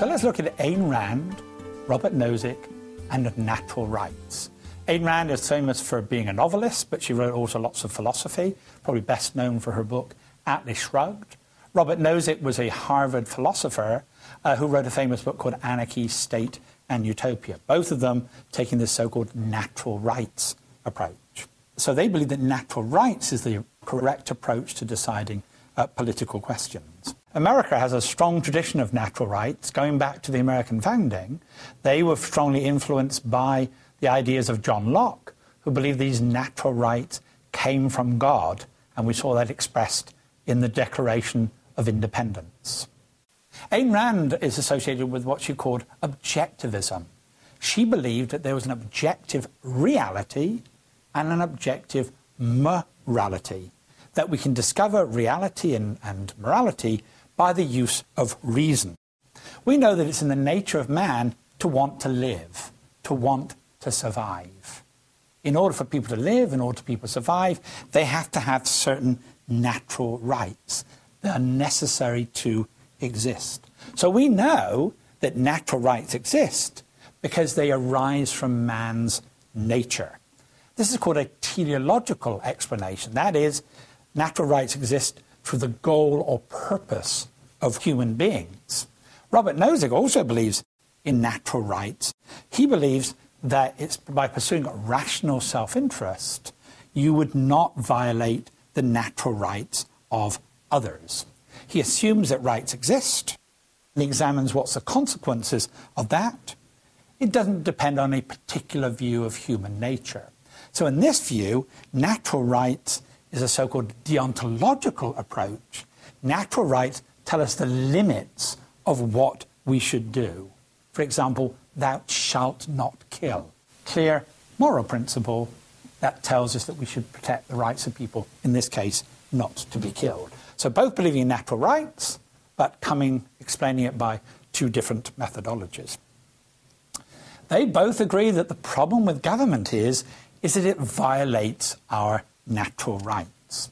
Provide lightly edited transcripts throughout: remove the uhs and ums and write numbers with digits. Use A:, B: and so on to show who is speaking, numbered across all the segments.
A: So let's look at Ayn Rand, Robert Nozick, and natural rights. Ayn Rand is famous for being a novelist, but she wrote also lots of philosophy, probably best known for her book Atlas Shrugged. Robert Nozick was a Harvard philosopher who wrote a famous book called Anarchy, State and Utopia, both of them taking this so-called natural rights approach. So they believe that natural rights is the correct approach to deciding political questions. America has a strong tradition of natural rights. Going back to the American founding, they were strongly influenced by the ideas of John Locke, who believed these natural rights came from God, and we saw that expressed in the Declaration of Independence. Ayn Rand is associated with what she called objectivism. She believed that there was an objective reality and an objective morality, that we can discover reality and morality by the use of reason. We know that it's in the nature of man to want to live, to want to survive. In order for people to live, in order for people to survive, they have to have certain natural rights that are necessary to exist. So we know that natural rights exist because they arise from man's nature. This is called a teleological explanation. That is, natural rights exist for the goal or purpose of human beings. Robert Nozick also believes in natural rights. He believes that it's by pursuing a rational self-interest, you would not violate the natural rights of others. He assumes that rights exist, and he examines what's the consequences of that. It doesn't depend on a particular view of human nature. So in this view, natural rights is a so-called deontological approach. Natural rights tell us the limits of what we should do. For example, thou shalt not kill. Clear moral principle that tells us that we should protect the rights of people, in this case, not to be killed. So both believing in natural rights, but explaining it by two different methodologies. They both agree that the problem with government is that it violates our natural rights.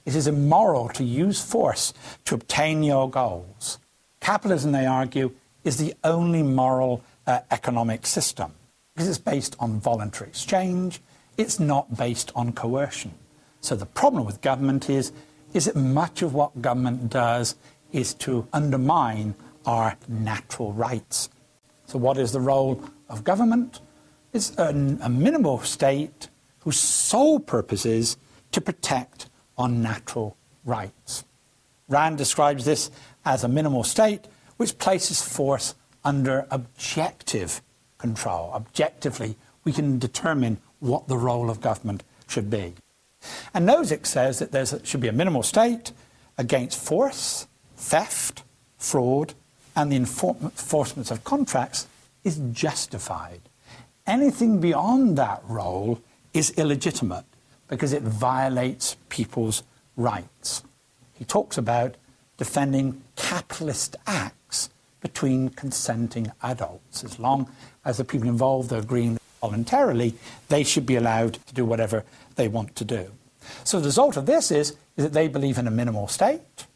A: It is immoral to use force to obtain your goals. Capitalism, they argue, is the only moral economic system because it's based on voluntary exchange. It's not based on coercion. So the problem with government is that much of what government does is to undermine our natural rights. So what is the role of government? It's a minimal state whose sole purpose is to protect our natural rights. Rand describes this as a minimal state which places force under objective control. Objectively, we can determine what the role of government should be. And Nozick says that there should be a minimal state against force, theft, fraud, and the enforcement of contracts is justified. Anything beyond that role is illegitimate because it violates people's rights. He talks about defending capitalist acts between consenting adults. As long as the people involved are agreeing voluntarily, they should be allowed to do whatever they want to do. So the result of this is that they believe in a minimal state,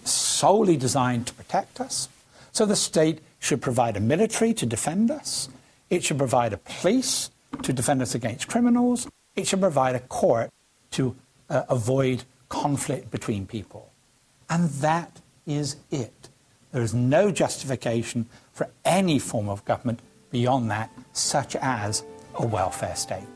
A: solely designed to protect us. So the state should provide a military to defend us. It should provide a police to defend us against criminals. It should provide a court to avoid conflict between people. And that is it. There is no justification for any form of government beyond that, such as a welfare state.